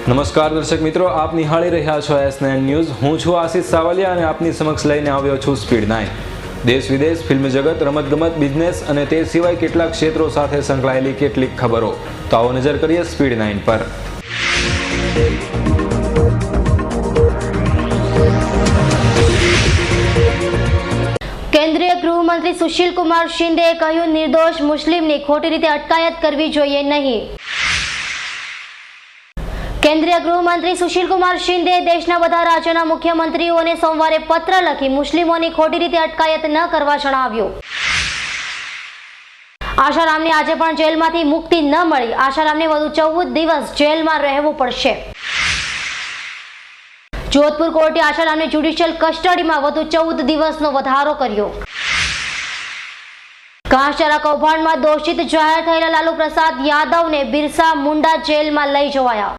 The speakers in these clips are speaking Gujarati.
નમસ્કાર દર્શક મિત્રો, આપ નિહાળી રહ્યા છો S9 ન્યૂઝ। હું છું આશિષ સાવલિયા અને આપની સમક્ષ લઈને આવ્યો છું સ્પીડ 9। દેશ વિદેશ, ફિલ્મ જગત, રમતગમત, બિઝનેસ અને તે સિવાય કેટલાક ક્ષેત્રો સાથે સંકળાયેલી કેટલીક ખબરો। તો આવો નજર કરીએ સ્પીડ 9 પર। કેન્દ્રીય ગૃહમંત્રી સુશીલ કુમાર શિંદેએ કહ્યું, નિર્દોષ મુસ્લિમની ખોટી રીતે અટકાયત કરવી જોઈએ નહીં। કેન્દ્રીય ગૃહમંત્રી સુશીલ કુમાર શિંદેએ દેશના બધા રાજ્યોના મુખ્યમંત્રીઓને સોમવારે પત્ર લખી મુસ્લિમોની ખોટી રીતે અટકાયત ન કરવા જણાવ્યું। આશારામને આજે પણ જેલમાંથી મુક્તિ ન મળી। આશારામને વધુ 14 દિવસ જેલમાં રહેવું પડશે। જોધપુર કોર્ટે આશારામને જ્યુડિશિયલ કસ્ટડીમાં વધુ 14 દિવસનો વધારો કર્યો। ઘાસચારા કૌભાંડમાં દોષિત જાહેર થયેલા લાલુ પ્રસાદ યાદવને બિરસા મુંડા જેલમાં લઈ જવાયા।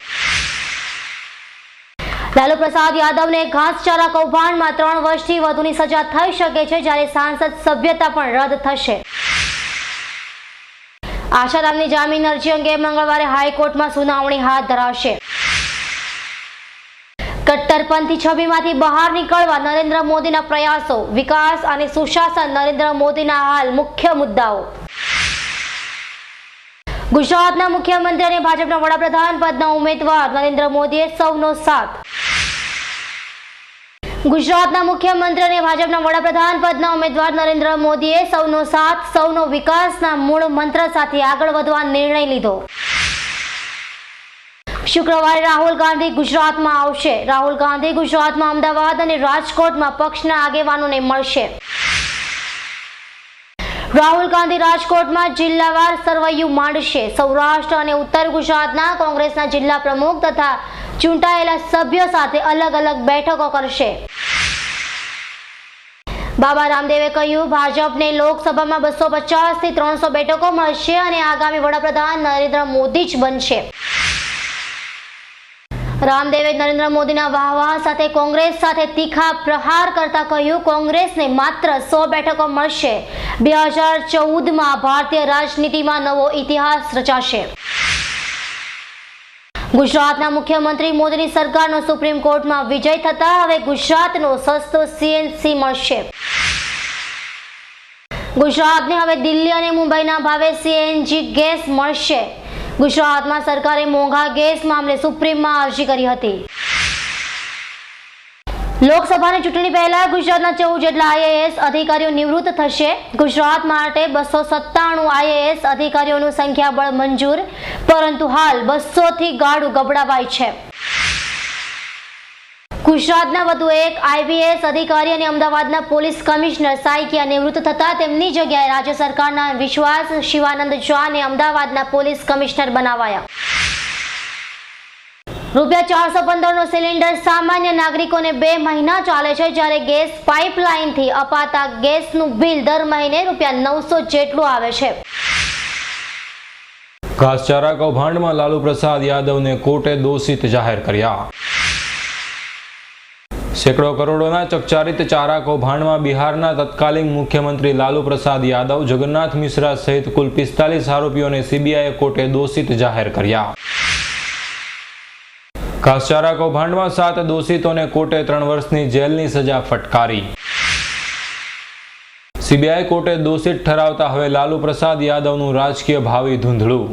લાલુ પ્રસાદ યાદવને ઘાસચારા કૌભાંડમાં 3 વર્ષથી વધુની સજા થઈ શકે છે, જ્યારે સાંસદ સભ્યતા પણ રદ થશે। આશારામની જામીન અરજી અંગે મંગળવારે હાઈકોર્ટમાં સુનાવણી હાથ ધરાશે। કટ્ટરપંથી છબીમાંથી બહાર નીકળવા નરેન્દ્ર મોદીના પ્રયાસો, વિકાસ અને સુશાસન નરેન્દ્ર મોદીના હાલ મુખ્ય મુદ્દાઓ। ગુજરાતના મુખ્યમંત્રી અને ભાજપના વડાપ્રધાન પદના ઉમેદવાર નરેન્દ્ર મોદીએ સૌનો સાથ। ગુજરાતના મુખ્યમંત્રી અને ભાજપના વડાપ્રધાન પદના ઉમેદવાર નરેન્દ્ર મોદીએ સૌનો સાથ, સૌનો વિકાસના મૂળ મંત્ર સાથે આગળ વધવા નિર્ણય લીધો। શુક્રવારે રાહુલ ગાંધી ગુજરાતમાં આવશે। રાહુલ ગાંધી ગુજરાતમાં અમદાવાદ અને રાજકોટમાં પક્ષના આગેવાનોને મળશે। રાહુલ ગાંધી રાજકોટમાં જિલ્લાવાર સરવૈયું માંડશે। સૌરાષ્ટ્ર અને ઉત્તર ગુજરાતના કોંગ્રેસના જિલ્લા પ્રમુખ તથા ચૂંટાયેલા સભ્યો સાથે અલગ અલગ બેઠકો કરશે। બાબા રામદેવે કહ્યું, ભાજપને લોકસભામાં 250 થી 300 બેઠકો મળશે અને આગામી વડાપ્રધાન નરેન્દ્ર મોદી જ બનશે। રામદેવે નરેન્દ્ર મોદીના વાહવાહ સાથે કોંગ્રેસ સાથે તીખા પ્રહાર કરતા કહ્યું, કોંગ્રેસને માત્ર 100 બેઠકો મળશે। 2014માં ભારતીય રાજનીતિમાં નવો ઇતિહાસ રચાશે। ગુજરાતના મુખ્યમંત્રી મોદીની સરકારનો સુપ્રીમ કોર્ટમાં વિજય થતા હવે ગુજરાતનો સસ્તો CNC મળશે। ગુજરાતને હવે દિલ્હી અને મુંબઈના ભાવે CNG ગેસ મળશે। ગુજરાતમાં સરકારે મોંઘા ગેસ મામલે સુપ્રીમમાં અરજી કરી હતી। લોકસભાની ચૂંટણી પહેલા ગુજરાતના 14 જેટલા IAS અધિકારીઓ નિવૃત્ત થશે। ગુજરાત માટે 297 IAS અધિકારીઓનું સંખ્યાબળ મંજૂર, પરંતુ હાલ 200 થી ગાડું ગબડાવાય છે। ગુજરાતના વધુ એક IPS અધિકારી અને અમદાવાદના પોલીસ કમિશનર સાયકિયા નિવૃત્ત થતા તેમની જગ્યાએ રાજ્ય સરકારના વિશ્વાસ શિવાનંદ ઝાને અમદાવાદના પોલીસ કમિશનર બનાવાયા। ₹415 નો સિલિન્ડર સામાન્ય નાગરિકોને 2 મહિના ચાલે છે, જ્યારે ગેસ પાઇપલાઇનથી અપાતા ગેસનું બિલ દર મહિને ₹900 જેટલું આવે છે। ઘાસચારા કૌભાંડમાં લાલુ પ્રસાદ યાદવને કોર્ટે દોષિત જાહેર કર્યા। સેંકડો કરોડોના ચકચારિત ચારા કૌભાંડમાં બિહારના તત્કાલીન મુખ્યમંત્રી લાલુ પ્રસાદ યાદવ, જગન્નાથ મિશ્રા સહિત કુલ 45 આરોપીઓને CBI કોર્ટે દોષિત જાહેર કર્યા। ઘાસચારા કૌભાંડમાં 7 દોષિતોને કોર્ટે 3 વર્ષની જેલની સજા ફટકારી। CBI કોર્ટે દોષિત ઠરાવતા હવે લાલુ પ્રસાદ યાદવનું રાજકીય ભાવિ ધૂંધળું।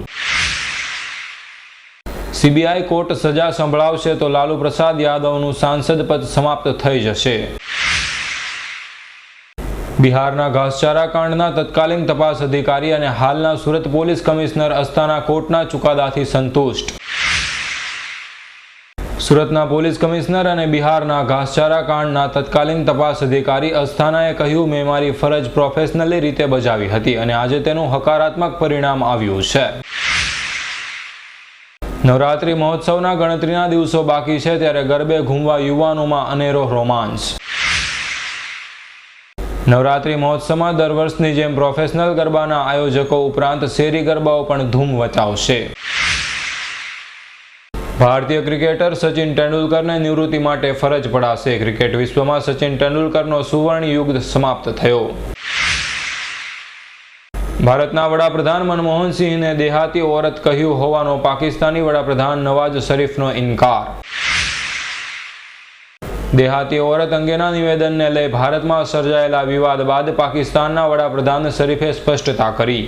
CBI કોર્ટ સજા સંભળાવશે તો લાલુ પ્રસાદ યાદવનું સાંસદ પદ સમાપ્ત થઈ જશે। બિહારના ઘાસચારા કાંડના તત્કાલીન તપાસ અધિકારી અને હાલના સુરત પોલીસ કમિશનર અસ્થાના કોર્ટના ચુકાદાથી સંતુષ્ટ। સુરતના પોલીસ કમિશનર અને બિહારના ઘાસચારા કાંડના તત્કાલીન તપાસ અધિકારી અસ્થાનાએ કહ્યું, મેં મારી ફરજ પ્રોફેશનલી રીતે બજાવી હતી અને આજે તેનું હકારાત્મક પરિણામ આવ્યું છે। નવરાત્રી મહોત્સવના ગણતરીના દિવસો બાકી છે, ત્યારે ગરબે ઘૂમવા યુવાનોમાં અનેરો રોમાંચ। નવરાત્રી મહોત્સવમાં દર વર્ષની જેમ પ્રોફેશનલ ગરબાના આયોજકો ઉપરાંત શેરી ગરબાઓ પણ ધૂમ મચાવશે। ભારતીય ક્રિકેટર સચિન તેંડુલકરને નિવૃત્તિ માટે ફરજ પડાશે। ક્રિકેટ વિશ્વમાં સચિન તેંડુલકરનો સુવર્ણ યુગ સમાપ્ત થયો। ભારતના વડાપ્રધાન મનમોહન સિંહને દેહાતી ઓરત કહ્યું હોવાનો પાકિસ્તાની વડાપ્રધાન નવાઝ શરીફનો ઇનકાર. દેહાતી ઓરત અંગેના નિવેદનને લઈ ભારતમાં સર્જાયેલા વિવાદ બાદ પાકિસ્તાનના વડાપ્રધાન શરીફે સ્પષ્ટતા કરી.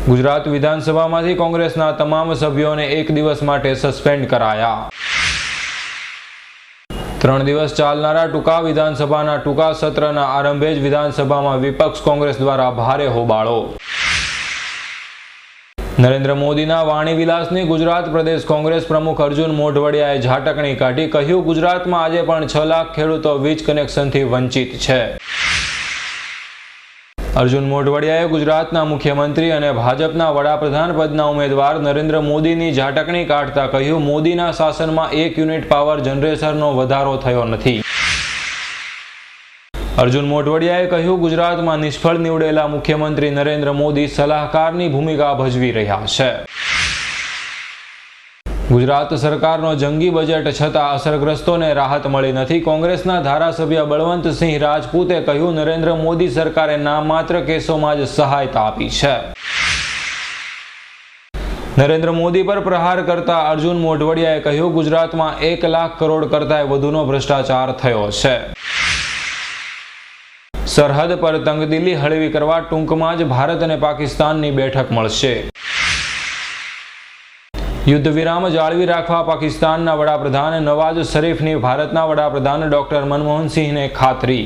ગુજરાત વિધાનસભામાંથી કોંગ્રેસના તમામ સભ્યોને 1 દિવસ માટે સસ્પેન્ડ કરાયા. 3 દિવસ ચાલનારા ટૂંકા વિધાનસભાના ટૂંકા સત્રના આરંભે જ વિધાનસભામાં વિપક્ષ કોંગ્રેસ દ્વારા ભારે હોબાળો. નરેન્દ્ર મોદીના વાણી વિલાસની ગુજરાત પ્રદેશ કોંગ્રેસ પ્રમુખ અર્જુન મોઢવાડિયાએ ઝાટકણી કાઢી. કહ્યું, ગુજરાતમાં આજે પણ 6 લાખ ખેડૂતો વીજ કનેક્શનથી વંચિત છે. અર્જુન મોઢવાડિયાએ ગુજરાતના મુખ્યમંત્રી અને ભાજપના વડાપ્રધાન પદના ઉમેદવાર નરેન્દ્ર મોદીની ઝાટકણી કાઢતા કહ્યું, મોદીના શાસનમાં 1 યુનિટ પાવર જનરેશનનો વધારો થયો નથી. અર્જુન મોઢવાડિયાએ કહ્યું, ગુજરાતમાં નિષ્ફળ નીવડેલા મુખ્યમંત્રી નરેન્દ્ર મોદી સલાહકારની ભૂમિકા ભજવી રહ્યા છે. ગુજરાત સરકારનો જંગી બજેટ છતાં અસરગ્રસ્તોને રાહત મળી નથી. કોંગ્રેસના ધારાસભ્ય બળવંતસિંહ રાજપૂતે કહ્યું, નરેન્દ્ર મોદી સરકારે નામમાત્ર કેસોમાં જ સહાયતા આપી છે. નરેન્દ્ર મોદી પર પ્રહાર કરતા અર્જુન મોઢવાડિયાએ કહ્યું, ગુજરાતમાં 1 લાખ કરોડ કરતાંય વધુનો ભ્રષ્ટાચાર થયો છે. સરહદ પર તંગદિલી હળવી કરવા ટૂંકમાં જ ભારત અને પાકિસ્તાનની બેઠક મળશે. યુદ્ધ વિરામ જાળવી રાખવા પાકિસ્તાનના વડાપ્રધાન નવાઝ શરીફની ભારતના વડાપ્રધાન ડોક્ટર મનમોહન સિંહને ખાતરી.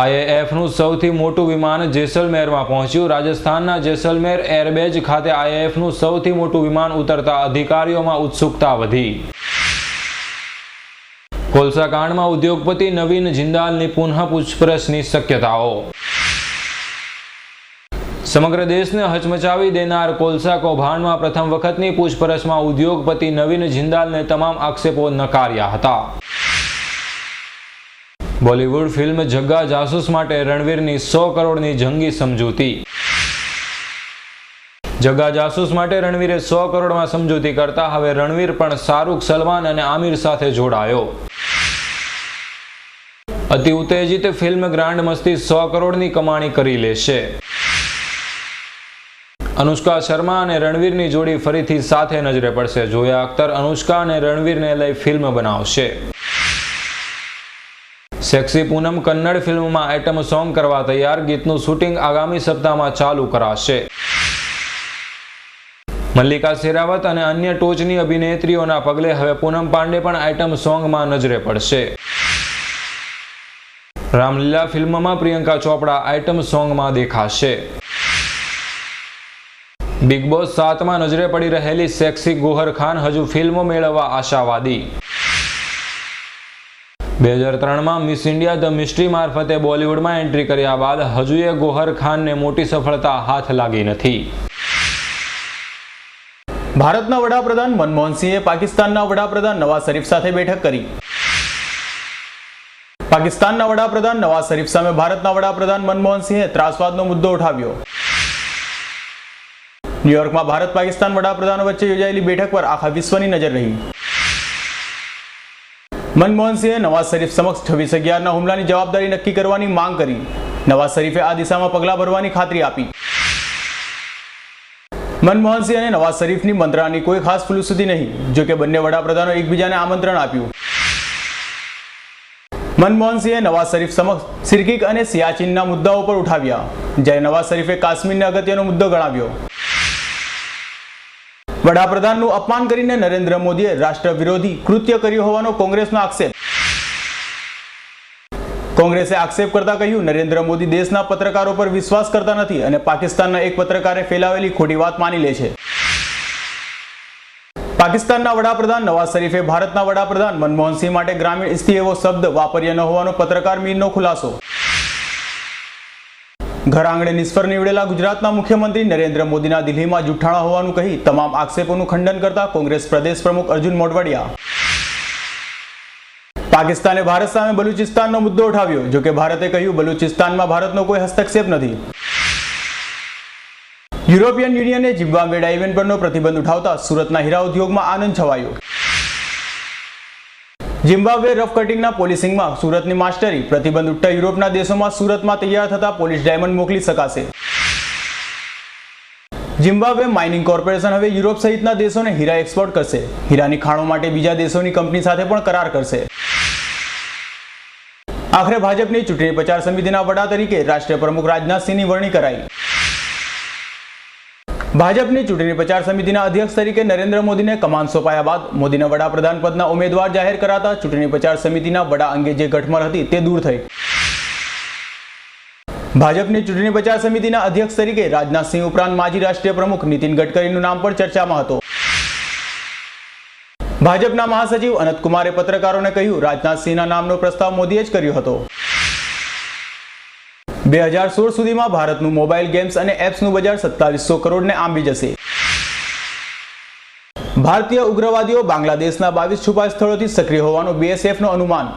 આઈએએફનું સૌથી મોટું વિમાન જેસલમેરમાં પહોંચ્યું. રાજસ્થાનના જેસલમેર એરબેઝ ખાતે આઈએએફનું સૌથી મોટું વિમાન ઉતરતા અધિકારીઓમાં ઉત્સુકતા વધી. કોલસા કાંડમાં ઉદ્યોગપતિ નવીન જિંદાલની પુનઃ પૂછપરછની શક્યતાઓ. સમગ્ર દેશને હચમચાવી દેનાર કોલસા કૌભાંડમાં પ્રથમ વખતની પૂછપરછમાં ઉદ્યોગપતિ નવીન જિંદાલને તમામ આક્ષેપો નકાર્યા હતા. બોલિવૂડ ફિલ્મ જગ્ગા જાસૂસ માટે રણવીરની 100 કરોડની જંગી સમજૂતી. જગ્ગા જાસૂસ માટે રણવીરે 100 કરોડમાં સમજૂતી કરતા હવે રણવીર પણ શાહરૂખ, સલમાન અને આમિર સાથે જોડાયો. અતિ ઉત્તેજિત ફિલ્મ ગ્રાન્ડ મસ્તી 100 કરોડની કમાણી કરી લેશે. અનુષ્કા શર્મા અને રણવીરની જોડી ફરીથી સાથે નજરે પડશે. જોયા અખ્તર અનુષ્કા અને રણવીરને લઈ ફિલ્મ બનાવશે. સેક્સી પૂનમ કન્નડ ફિલ્મમાં આઇટમ સોંગ કરવા તૈયાર. ગીતનું શૂટિંગ આગામી સપ્તાહમાં ચાલુ કરાશે. મલ્લિકા શેરાવત અને અન્ય ટોચની અભિનેત્રીઓના પગલે હવે પૂનમ પાંડે પણ આઇટમ સોંગમાં નજરે પડશે. રામલીલા ફિલ્મમાં પ્રિયંકા ચોપડા આઇટમ સોંગમાં દેખાશે. બિગ બોસ 7માં નજરે પડી રહેલી સેક્સી ગોહર ખાન હજુ ફિલ્મો મેળવવા આશાવાદી. 2003માં મિસ ઇન્ડિયા ધ મિસ્ટ્રી મારફતે બોલિવૂડમાં એન્ટ્રી કર્યા બાદ હજુએ ગોહર ખાનને મોટી સફળતા હાથ લાગી નથી. ભારતના વડાપ્રધાન મનમોહન સિંહે પાકિસ્તાનના વડાપ્રધાન નવાઝ શરીફ સાથે બેઠક કરી. પાકિસ્તાનના વડાપ્રધાન નવાઝ શરીફ સામે ભારતના વડાપ્રધાન મનમોહન સિંહે ત્રાસવાદનો મુદ્દો ઉઠાવ્યો. ન્યુયોર્કમાં ભારત પાકિસ્તાન વડાપ્રધાનો વચ્ચે યોજાયેલી બેઠક પર આખા વિશ્વની નજર રહી. મનમોહન સિંહે નવાઝ શરીફ સમક્ષ 26/11ના હુમલાની જવાબદારી નક્કી કરવાની માંગ કરી. નવાઝ શરીફે આ દિશામાં પગલાં ભરવાની ખાતરી આપી. મનમોહન સિંહ અને નવાઝ શરીફની મંત્રણાની કોઈ ખાસ ફલશ્રુતિ નહીં. જો કે બંને વડાપ્રધાનો એકબીજાને આમંત્રણ આપ્યું. મનમોહન સિંહે નવાઝ શરીફ સમક્ષ સિરકિક અને સિયાચીનના મુદ્દાઓ પર ઉઠાવ્યા, જ્યારે નવાઝ શરીફે કાશ્મીરને અગત્યનો મુદ્દો ગણાવ્યો. વડાપ્રધાનનું અપમાન કરીને નરેન્દ્ર મોદીએ રાષ્ટ્ર વિરોધી કૃત્ય કર્યું હોવાનો કોંગ્રેસનો આક્ષેપ. કોંગ્રેસે આક્ષેપ કરતા કહ્યું, નરેન્દ્ર મોદી દેશના પત્રકારો પર વિશ્વાસ કરતા નથી અને પાકિસ્તાનના એક પત્રકારે ફેલાવેલી ખોટી વાત માની લે છે. પાકિસ્તાનના વડાપ્રધાન નવાઝ શરીફે ભારતના વડાપ્રધાન મનમોહન સિંહ માટે ગ્રામીણ ઇસ્તી એવો શબ્દ વાપર્યો ન હોવાનો પત્રકાર મીરનો ખુલાસો. ઘર આંગણે નિષ્ફળ નીવડેલા ગુજરાતના મુખ્યમંત્રી નરેન્દ્ર મોદીના દિલ્હીમાં જુઠ્ઠાણા હોવાનું કહી તમામ આક્ષેપોનું ખંડન કરતા કોંગ્રેસ પ્રદેશ પ્રમુખ અર્જુન મોઢવાડિયા. પાકિસ્તાને ભારત સામે બલુચિસ્તાનનો મુદ્દો ઉઠાવ્યો. જો કે ભારતે કહ્યું, બલુચિસ્તાનમાં ભારતનો કોઈ હસ્તક્ષેપ નથી. યુરોપિયન યુનિયને ઝિમ્બાબ્વે ડાયમંડ પરનો પ્રતિબંધ ઉઠાવતા સુરતના હીરા ઉદ્યોગમાં આનંદ છવાયો. ઝિમ્બાબ્વે રફ કટિંગના પોલિસિંગમાં સુરતની માસ્ટરી, પ્રતિબંધ ઉઠતા યુરોપના દેશોમાં સુરતમાં તૈયાર થતા પોલિશ ડાયમંડ મોકલી શકાશે. ઝિમ્બાબ્વે માઇનિંગ કોર્પોરેશન હવે યુરોપ સહિતના દેશોને હીરા એક્સપોર્ટ કરશે. હીરાની ખાણો માટે બીજા દેશોની કંપની સાથે પણ કરાર કરશે. આખરે ભાજપની ચૂંટણી પ્રચાર સમિતિના વડા તરીકે રાષ્ટ્રીય પ્રમુખ રાજનાથસિંહની વરણી કરાઈ. ભાજપની ચૂંટણી પ્રચાર સમિતિના અધ્યક્ષ તરીકે નરેન્દ્ર મોદીને કમાન સોંપાયા બાદ મોદીને વડાપ્રધાન પદના ઉમેદવાર જાહેર કરાતા ચૂંટણી પ્રચાર સમિતિના વડા અંગે જે ગઠમર હતી તે દૂર થઈ. ભાજપની ચૂંટણી પ્રચાર સમિતિના અધ્યક્ષ તરીકે રાજનાથસિંહ ઉપરાંત માજી રાષ્ટ્રીય પ્રમુખ નીતિન ગડકરીનું નામ પણ ચર્ચામાં હતું. ભાજપના મહાસચિવ અનંતકુમારે પત્રકારોને કહ્યું, રાજનાથસિંહના નામનો પ્રસ્તાવ મોદીએ જ કર્યો હતો. 2016 સુધીમાં ભારતનું મોબાઈલ ગેમ્સ અને એપ્સનું બજાર 2700 કરોડને આંબી જશે. ભારતીય ઉગ્રવાદીઓ બાંગ્લાદેશના 22 છુપા સ્થળોથી સક્રિય હોવાનું બીએસએફનું અનુમાન.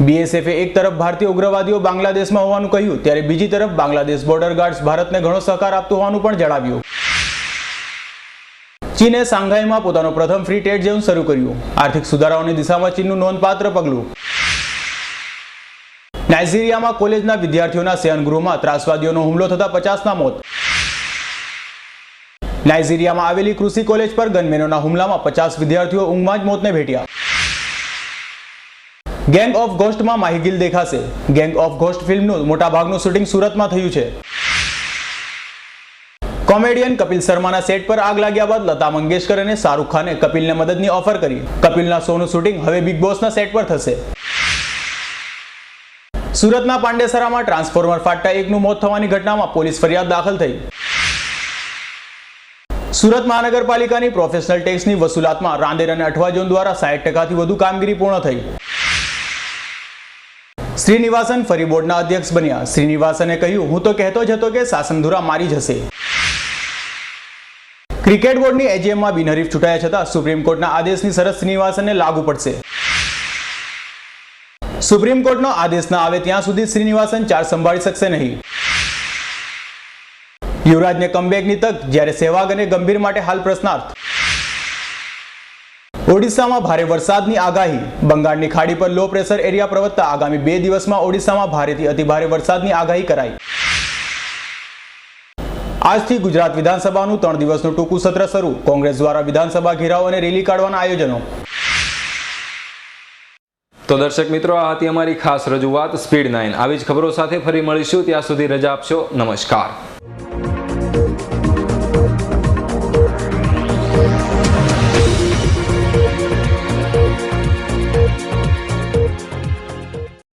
બીએસએફે એક તરફ ભારતીય ઉગ્રવાદીઓ બાંગ્લાદેશમાં હોવાનું કહ્યું, ત્યારે બીજી તરફ બાંગ્લાદેશ બોર્ડર ગાર્ડ્સ ભારતને ઘણો સહકાર આપતું હોવાનું પણ જણાવ્યું. ચીને શાંઘાઈમાં પોતાનો પ્રથમ ફ્રી ટ્રેડ ઝોન શરૂ કર્યું. આર્થિક સુધારાઓની દિશામાં ચીનનું નોંધપાત્ર પગલું. નાઇજીરિયામાં કોલેજના વિદ્યાર્થીઓના શયનગૃહમાં ત્રાસવાદીઓનો હુમલો થતા 50ના મોત. નાઇજીરિયામાં આવેલી કૃષિ કોલેજ પર ગનમેનોના હુમલામાં 50 વિદ્યાર્થીઓ ઊંઘમાં જ મોતને ભેટ્યા. ગેંગ ઓફ ઘોસ્ટમાં માહી ગિલ દેખાશે. ગેંગ ઓફ ઘોસ્ટ ફિલ્મનું મોટાભાગનું શૂટિંગ સુરતમાં થયું છે. કોમેડિયન કપિલ શર્માના સેટ પર આગ લાગ્યા બાદ લતા મંગેશકર અને શાહરૂખ ખાને કપિલને મદદની ઓફર કરી. કપિલના શોનું શૂટિંગ હવે બિગ બોસના સેટ પર થશે. સુરતના પાંડેસરામાં ટ્રાન્સફોર્મર ફાટતા એકનું મોત થવાની ઘટનામાં પોલીસ ફરિયાદ દાખલ થઈ. સુરત મહાનગરપાલિકાની પ્રોફેશનલ ટેક્સની વસૂલાતમાં રાંદેર અને અઠવા ઝોન દ્વારા 60% વધુ કામગીરી પૂર્ણ થઈ. શ્રીનિવાસન ફરી બોર્ડના અધ્યક્ષ બન્યા. શ્રીનિવાસને કહ્યું, હું તો કહેતો જ હતો કે શાસનધુરા મારી જશે. ક્રિકેટ બોર્ડની એજીએમમાં બિનહરીફ ચૂંટાયા છતાં સુપ્રીમ કોર્ટના આદેશની શરત શ્રીનિવાસનને લાગુ પડશે. સુપ્રીમ કોર્ટનો આદેશ ન આવે ત્યાં સુધી શ્રીનિવાસન ચાર્જ સંભાળી શકશે નહીં. યુવરાજને કમબેકની તક, જ્યારે સહેવાગ અને ગંભીર માટે હાલ પ્રશ્નાર્થ. ઓડિશામાં ભારે વરસાદની આગાહી. બંગાળની ખાડી પર લો પ્રેશર એરિયા પ્રવર્તતા આગામી 2 દિવસમાં ઓડિશામાં ભારેથી અતિભારે વરસાદની આગાહી કરાઈ. આજથી ગુજરાત વિધાનસભાનું 3 દિવસનું ટૂંકું સત્ર શરૂ. કોંગ્રેસ દ્વારા વિધાનસભા ઘેરાવ અને રેલી કાઢવાના આયોજનો. તો દર્શક મિત્રો, આ હતી અમારી ખાસ રજૂઆત સ્પીડ 9. આવી જ ખબરો સાથે ફરી મળીશું. ત્યાં સુધી રજા આપશો. નમસ્કાર.